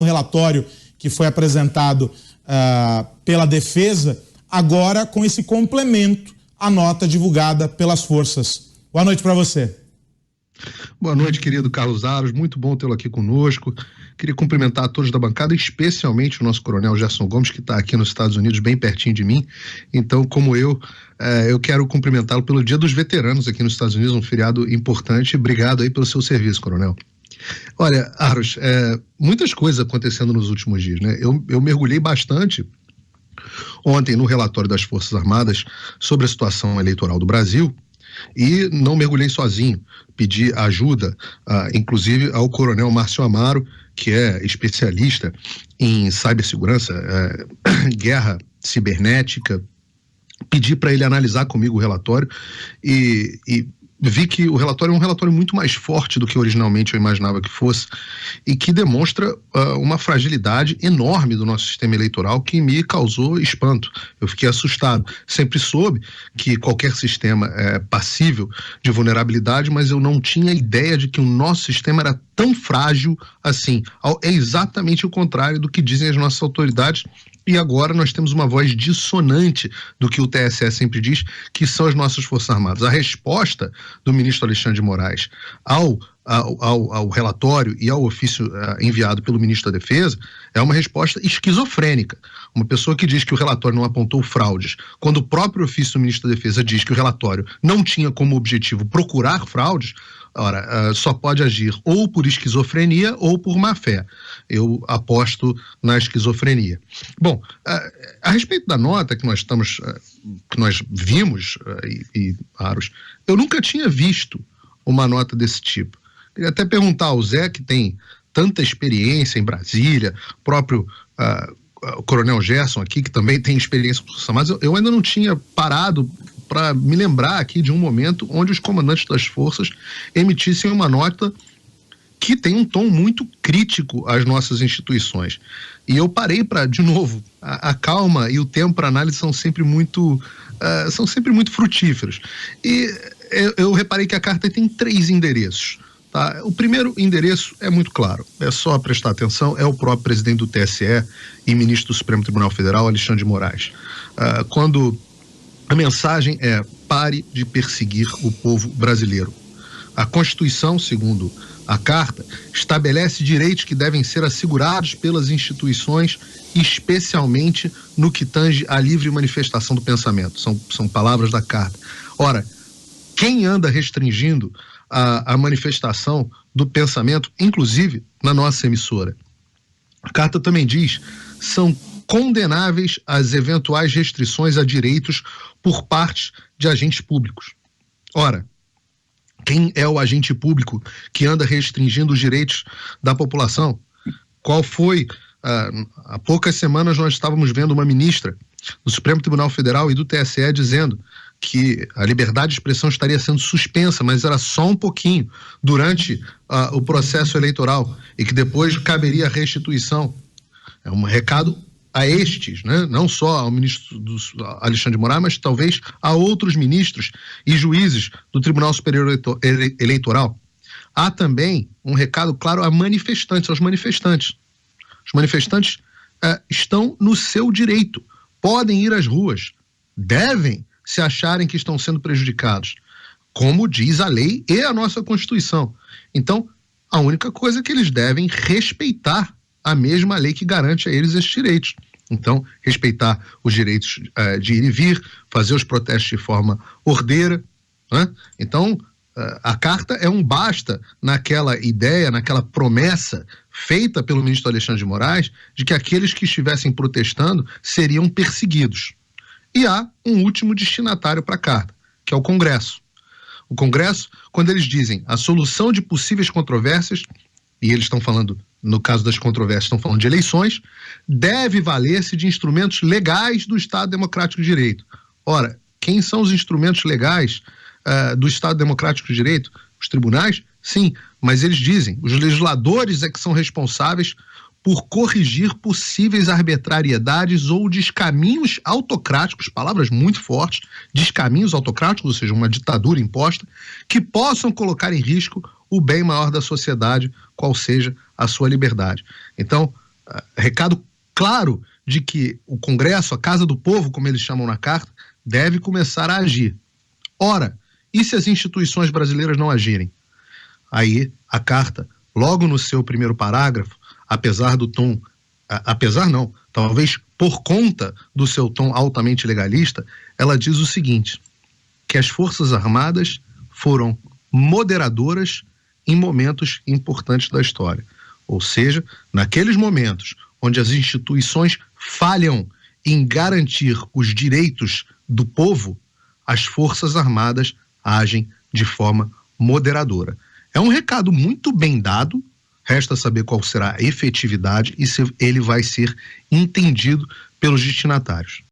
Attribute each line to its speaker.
Speaker 1: relatório que foi apresentado pela defesa, agora com esse complemento à nota divulgada pelas forças. Boa noite para você.
Speaker 2: Boa noite, querido Carlos Aros, muito bom tê-lo aqui conosco. Queria cumprimentar a todos da bancada, especialmente o nosso coronel Gerson Gomes, que está aqui nos Estados Unidos, bem pertinho de mim. Então, como eu quero cumprimentá-lo pelo Dia dos Veteranos aqui nos Estados Unidos, um feriado importante. Obrigado aí pelo seu serviço, coronel. Olha, Aros, muitas coisas acontecendo nos últimos dias, né? Eu mergulhei bastante ontem no relatório das Forças Armadas sobre a situação eleitoral do Brasil e não mergulhei sozinho. Pedi ajuda, inclusive, ao coronel Márcio Amaro, que é especialista em cibersegurança, guerra cibernética. Pedi para ele analisar comigo o relatório e vi que o relatório é um relatório muito mais forte do que originalmente eu imaginava que fosse e que demonstra uma fragilidade enorme do nosso sistema eleitoral que me causou espanto. Eu fiquei assustado. Sempre soube que qualquer sistema é passível de vulnerabilidade, mas eu não tinha ideia de que o nosso sistema era tão frágil assim. É exatamente o contrário do que dizem as nossas autoridades. E agora nós temos uma voz dissonante do que o TSE sempre diz, que são as nossas Forças Armadas. A resposta do ministro Alexandre de Moraes ao relatório e ao ofício enviado pelo ministro da Defesa é uma resposta esquizofrênica. Uma pessoa que diz que o relatório não apontou fraudes, quando o próprio ofício do ministro da Defesa diz que o relatório não tinha como objetivo procurar fraudes, ora, só pode agir ou por esquizofrenia ou por má fé. Eu aposto na esquizofrenia. Bom, a respeito da nota que nós vimos, Aros, eu nunca tinha visto uma nota desse tipo. Queria até perguntar ao Zé, que tem tanta experiência em Brasília, o próprio o coronel Gerson aqui, que também tem experiência com Forças Armadas, eu ainda não tinha parado para me lembrar aqui de um momento onde os comandantes das forças emitissem uma nota que tem um tom muito crítico às nossas instituições. E eu parei para, de novo, a calma e o tempo para análise são sempre muito frutíferos. E eu reparei que a carta tem 3 endereços. Tá? O primeiro endereço é muito claro, é só prestar atenção, é o próprio presidente do TSE e ministro do Supremo Tribunal Federal, Alexandre de Moraes. Quando a mensagem é: pare de perseguir o povo brasileiro. A Constituição, segundo a Carta, estabelece direitos que devem ser assegurados pelas instituições, especialmente no que tange à livre manifestação do pensamento. São palavras da Carta. Ora, quem anda restringindo a manifestação do pensamento, inclusive na nossa emissora? A Carta também diz: são condenáveis as eventuais restrições a direitos por parte de agentes públicos. Ora, quem é o agente público que anda restringindo os direitos da população? Qual foi? Há poucas semanas nós estávamos vendo uma ministra do Supremo Tribunal Federal e do TSE dizendo que a liberdade de expressão estaria sendo suspensa, mas era só um pouquinho durante o processo eleitoral e que depois caberia a restituição. É um recado a estes, né? Não só ao ministro Alexandre de Moraes, mas talvez a outros ministros e juízes do Tribunal Superior Eleitoral. Há também um recado claro a manifestantes, aos manifestantes. Os manifestantes estão no seu direito, podem ir às ruas, devem, se acharem que estão sendo prejudicados, como diz a lei e a nossa Constituição. Então, a única coisa é que eles devem respeitar a mesma lei que garante a eles esses direitos. Então, respeitar os direitos de ir e vir, fazer os protestos de forma ordeira, né? Então, a carta é um basta naquela ideia, naquela promessa feita pelo ministro Alexandre de Moraes de que aqueles que estivessem protestando seriam perseguidos. E há um último destinatário para a carta, que é o Congresso. O Congresso, quando eles dizem a solução de possíveis controvérsias, e eles estão falando, no caso das controvérsias, estão falando de eleições, deve valer-se de instrumentos legais do Estado Democrático de Direito. Ora, quem são os instrumentos legais do Estado Democrático de Direito? Os tribunais? Sim, mas eles dizem, os legisladores é que são responsáveis por corrigir possíveis arbitrariedades ou descaminhos autocráticos, palavras muito fortes, descaminhos autocráticos, ou seja, uma ditadura imposta, que possam colocar em risco o bem maior da sociedade, qual seja a sua liberdade. Então, recado claro de que o Congresso, a Casa do Povo, como eles chamam na carta, deve começar a agir. Ora, e se as instituições brasileiras não agirem? Aí a carta, logo no seu primeiro parágrafo, apesar do tom, apesar não, talvez por conta do seu tom altamente legalista, ela diz o seguinte, que as Forças Armadas foram moderadoras em momentos importantes da história. Ou seja, naqueles momentos onde as instituições falham em garantir os direitos do povo, as Forças Armadas agem de forma moderadora. É um recado muito bem dado, resta saber qual será a efetividade e se ele vai ser entendido pelos destinatários.